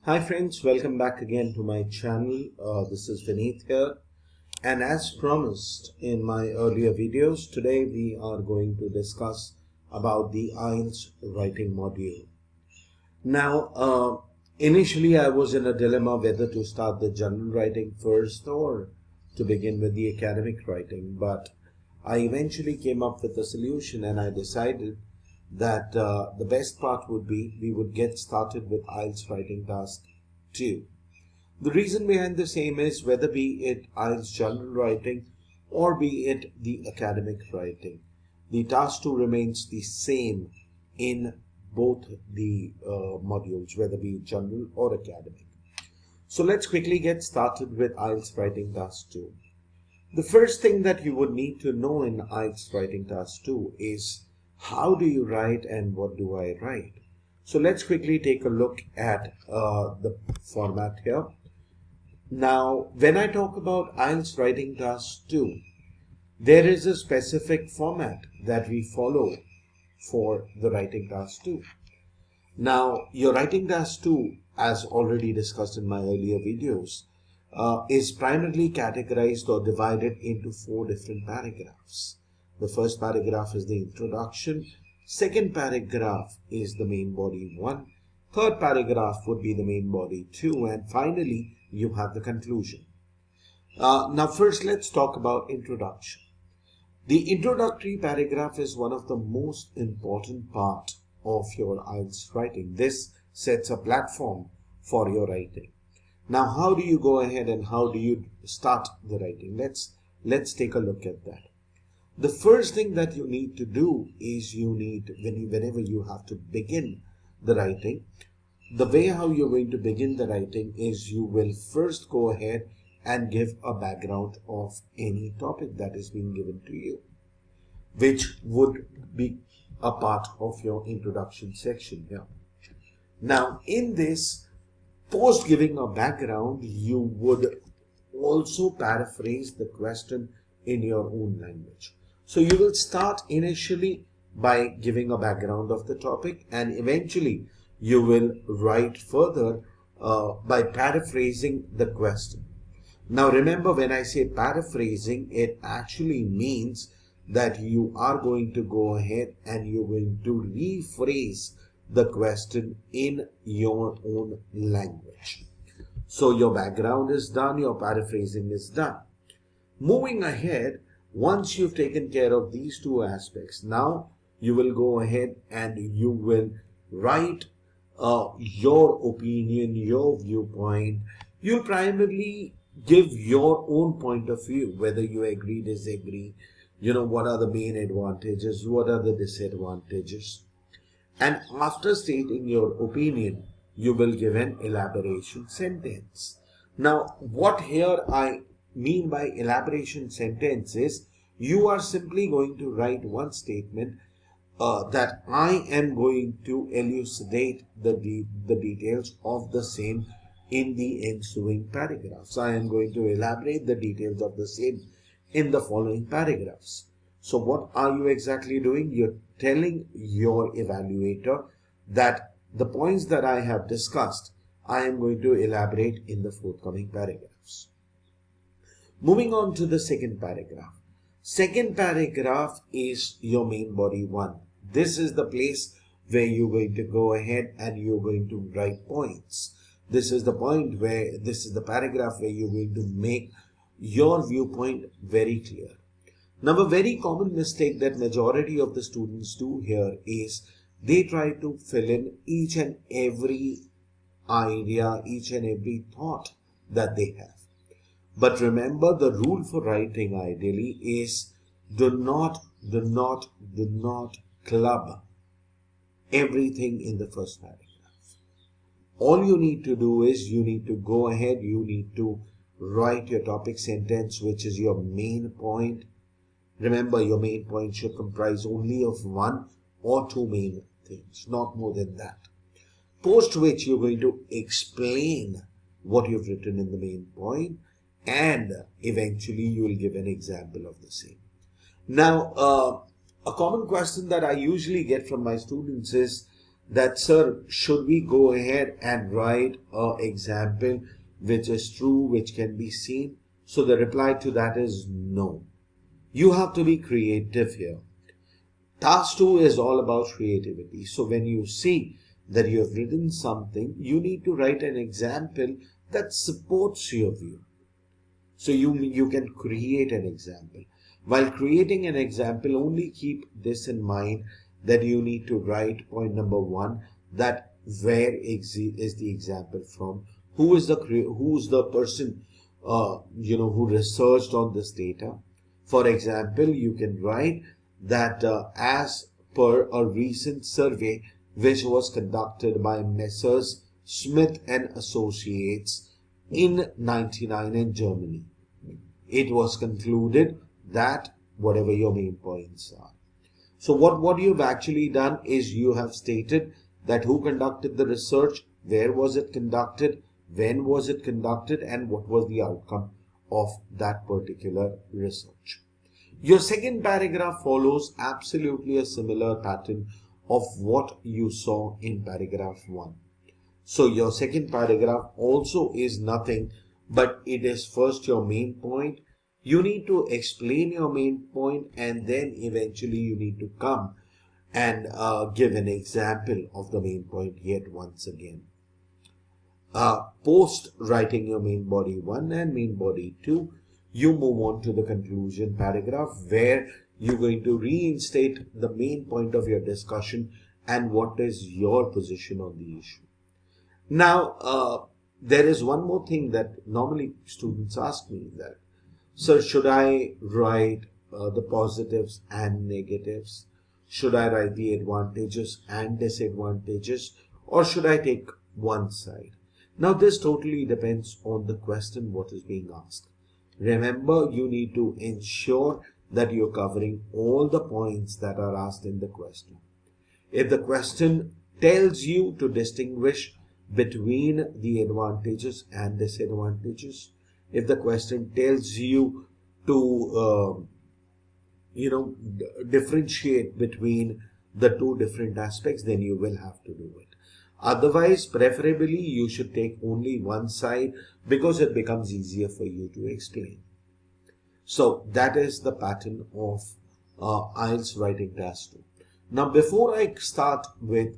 Hi friends, welcome back again to my channel. This is Vinit here, and as promised in my earlier videos, today we are going to discuss about the IELTS writing module. Now, initially I was in a dilemma whether to start the general writing first or to begin with the academic writing, but I eventually came up with a solution and I decided that the best part would be we would get started with IELTS writing task 2. The reason behind the same is whether be it IELTS general writing or be it the academic writing, the task 2 remains the same in both the modules, whether be it general or academic. So let's quickly get started with IELTS writing task 2. The first thing that you would need to know in IELTS writing task 2 is how do you write and what do I write? So let's quickly take a look at the format here. Now, when I talk about IELTS writing task 2, there is a specific format that we follow for the writing task 2. Now, your writing task 2, as already discussed in my earlier videos, is primarily categorized or divided into 4 different paragraphs. The first paragraph is the introduction, second paragraph is the main body 1, third paragraph would be the main body 2, and finally you have the conclusion. Now first let's talk about introduction. The introductory paragraph is one of the most important part of your IELTS writing. This sets a platform for your writing. Now, how do you go ahead and how do you start the writing? Let's take a look at that. The first thing that you need to do is whenever you have to begin the writing, the way how you're going to begin the writing is you will first go ahead and give a background of any topic that is being given to you, which would be a part of your introduction section here. Now, in this, post giving a background, you would also paraphrase the question in your own language. So you will start initially by giving a background of the topic, and eventually you will write further by paraphrasing the question. Now remember, when I say paraphrasing, it actually means that you are going to go ahead and you're going to rephrase the question in your own language. So your background is done, your paraphrasing is done. Moving ahead, once you've taken care of these two aspects, now you will go ahead and you will write your opinion, your viewpoint. You'll primarily give your own point of view, whether you agree, disagree, what are the main advantages, what are the disadvantages. And after stating your opinion, you will give an elaboration sentence. Now, what here I mean by elaboration sentence is you are simply going to write one statement that I am going to elucidate the details of the same in the ensuing paragraphs. I am going to elaborate the details of the same in the following paragraphs. So what are you exactly doing? You're telling your evaluator that the points that I have discussed, I am going to elaborate in the forthcoming paragraphs. Moving on to the second paragraph. Second paragraph is your main body 1. This is the place where you're going to go ahead and you're going to write points. This is the paragraph where you're going to make your viewpoint very clear. Now, a very common mistake that majority of the students do here is they try to fill in each and every idea, each and every thought that they have. But remember, the rule for writing ideally is do not club everything in the first paragraph. All you need to do is you need to go ahead, you need to write your topic sentence, which is your main point. Remember, your main point should comprise only of 1 or 2 main things, not more than that. Post which you're going to explain what you've written in the main point, and eventually you will give an example of the same. Now, a common question that I usually get from my students is that, sir, should we go ahead and write an example which is true, which can be seen? So the reply to that is no. You have to be creative here. Task 2 is all about creativity. So when you see that you have written something, you need to write an example that supports your view. So you can create an example. While creating an example, only keep this in mind that you need to write point number 1, that where is the example from, who's the person who researched on this data. For example, you can write that as per a recent survey which was conducted by Messrs. Smith and Associates in 99 in Germany, it was concluded that whatever your main points are. So what you've actually done is you have stated that who conducted the research, where was it conducted, when was it conducted, and what was the outcome of that particular research. Your second paragraph follows absolutely a similar pattern of what you saw in paragraph 1. So your second paragraph also is nothing but it is first your main point. You need to explain your main point, and then eventually you need to come and give an example of the main point yet once again. Post writing your main body 1 and main body 2, you move on to the conclusion paragraph where you're going to reinstate the main point of your discussion and what is your position on the issue. Now, there is one more thing that normally students ask me that, sir, should I write the positives and negatives? Should I write the advantages and disadvantages, or should I take one side? Now, this totally depends on the question what is being asked. Remember, you need to ensure that you're covering all the points that are asked in the question. If the question tells you to distinguish between the advantages and disadvantages, if the question tells you to differentiate between the two different aspects, then you will have to do it. Otherwise, preferably you should take only one side because it becomes easier for you to explain. So that is the pattern of IELTS writing task 2. Now, before I start with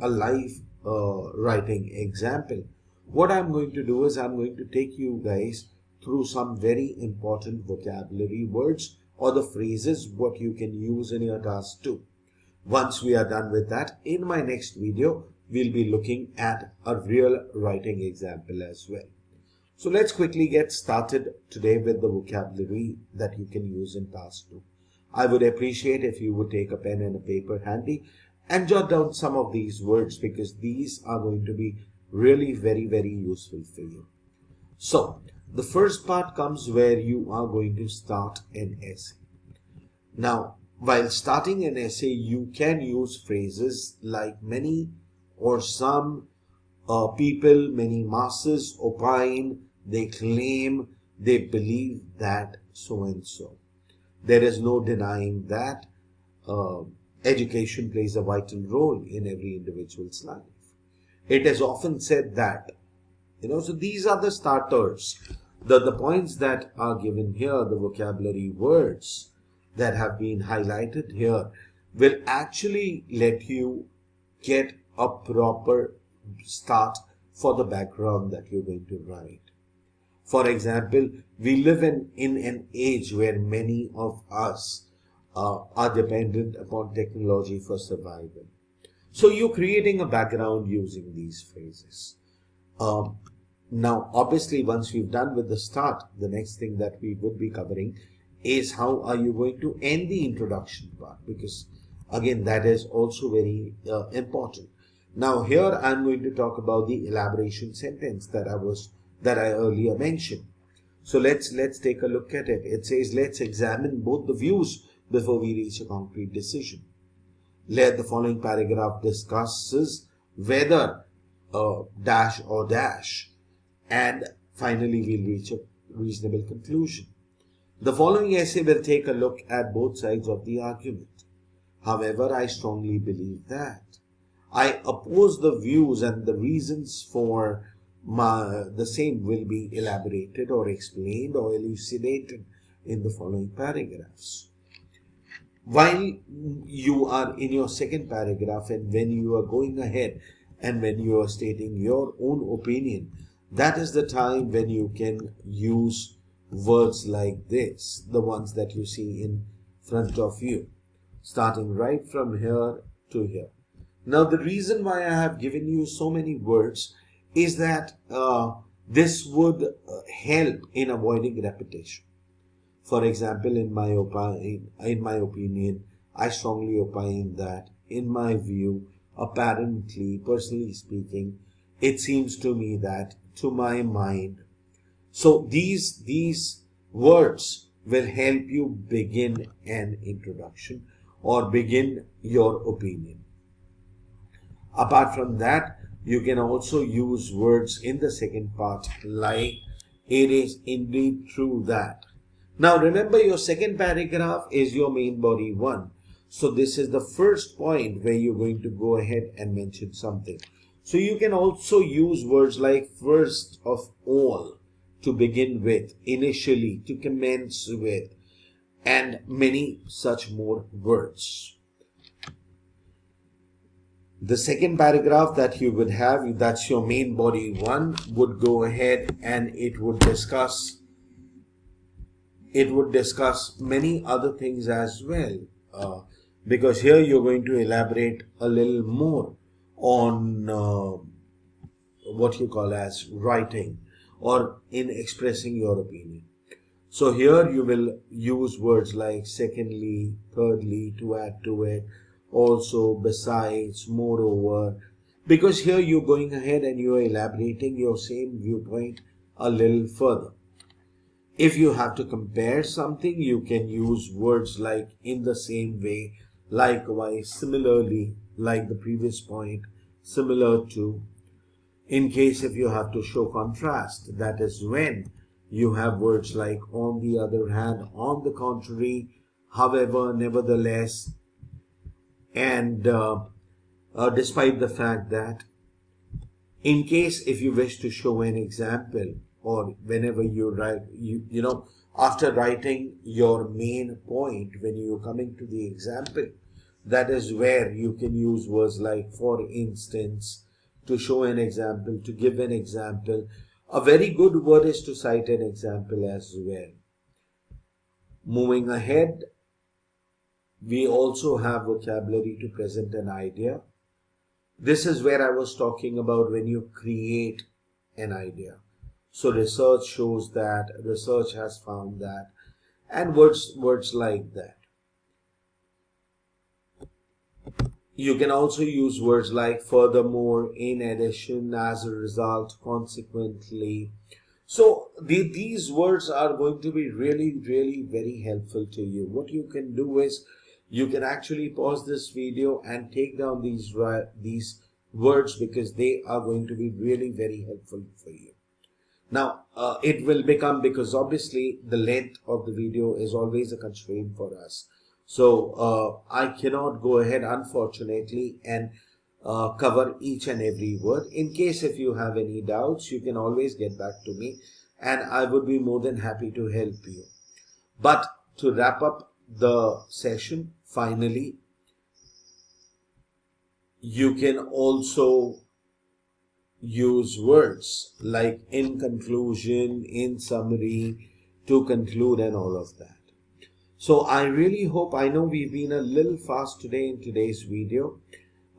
a live writing example, what I'm going to do is I'm going to take you guys through some very important vocabulary words or the phrases what you can use in your task 2. Once we are done with that, in my next video, we'll be looking at a real writing example as well. So let's quickly get started today with the vocabulary that you can use in task 2. I would appreciate if you would take a pen and a paper handy and jot down some of these words because these are going to be really very, very useful for you. So the first part comes where you are going to start an essay. Now, while starting an essay, you can use phrases like many or some, people, many masses opine, they claim, they believe that, so and so. There is no denying that education plays a vital role in every individual's life. It is often said that, so these are the starters. The points that are given here, the vocabulary words that have been highlighted here will actually let you get a proper start for the background that you're going to write. For example, we live in an age where many of us are dependent upon technology for survival. So you're creating a background using these phrases. Now, obviously, once we've done with the start, the next thing that we would be covering is how are you going to end the introduction part, because again, that is also very important. Now, here I'm going to talk about the elaboration sentence that I earlier mentioned. So let's take a look at it. It says, let's examine both the views before we reach a concrete decision. Let the following paragraph discusses whether dash or dash, and finally we'll reach a reasonable conclusion. The following essay will take a look at both sides of the argument. However, I strongly believe that. I oppose the views, and the reasons for the same will be elaborated or explained or elucidated in the following paragraphs. While you are in your second paragraph, and when you are going ahead and when you are stating your own opinion, that is the time when you can use words like this, the ones that you see in front of you, starting right from here to here. Now, the reason why I have given you so many words is that this would help in avoiding repetition. For example, in my opinion, I strongly opine that, in my view, apparently, personally speaking, it seems to me that, to my mind. So these words will help you begin an introduction or begin your opinion. Apart from that, you can also use words in the second part like "it is indeed true that." Now remember, your second paragraph is your main body one. So this is the first point where you're going to go ahead and mention something. So you can also use words like "first of all," to begin with, "initially," to commence with, and many such more words. The second paragraph that you would have, that's your main body one, would go ahead and it would discuss many other things as well, because here you're going to elaborate a little more on what you call as writing or in expressing your opinion. So here you will use words like "secondly," "thirdly," to add to it, "also," "besides," "moreover," because here you're going ahead and you're elaborating your same viewpoint a little further. If you have to compare something, you can use words like "in the same way," "likewise," "similarly," like the previous point, "similar to." In case if you have to show contrast, that is when you have words like "on the other hand," "on the contrary," "however," "nevertheless," and despite the fact that. In case if you wish to show an example, or whenever you write, after writing your main point, when you're coming to the example, that is where you can use words like "for instance," to show an example, to give an example. A very good word is to cite an example as well. Moving ahead, we also have vocabulary to present an idea. This is where I was talking about when you create an idea. So research shows that, research has found that, and words like that. You can also use words like "furthermore," "in addition," "as a result," "consequently." So these words are going to be really, really very helpful to you. What you can do is you can actually pause this video and take down these words, because they are going to be really very helpful for you. Now, it will become, because obviously the length of the video is always a constraint for us. So I cannot go ahead, unfortunately, and cover each and every word. In case if you have any doubts, you can always get back to me and I would be more than happy to help you. But to wrap up the session, finally, you can also use words like "in conclusion," "in summary," "to conclude," and all of that. So I really hope, I know we've been a little fast today in today's video,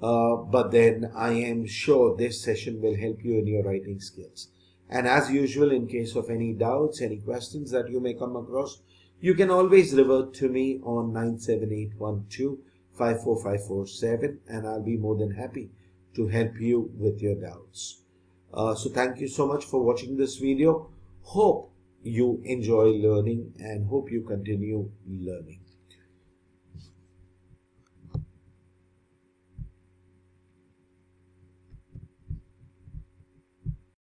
but then I am sure this session will help you in your writing skills. And as usual, in case of any doubts, any questions that you may come across, you can always revert to me on 97812 and I'll be more than happy to help you with your doubts. So thank you so much for watching this video. Hope you enjoy learning and hope you continue learning.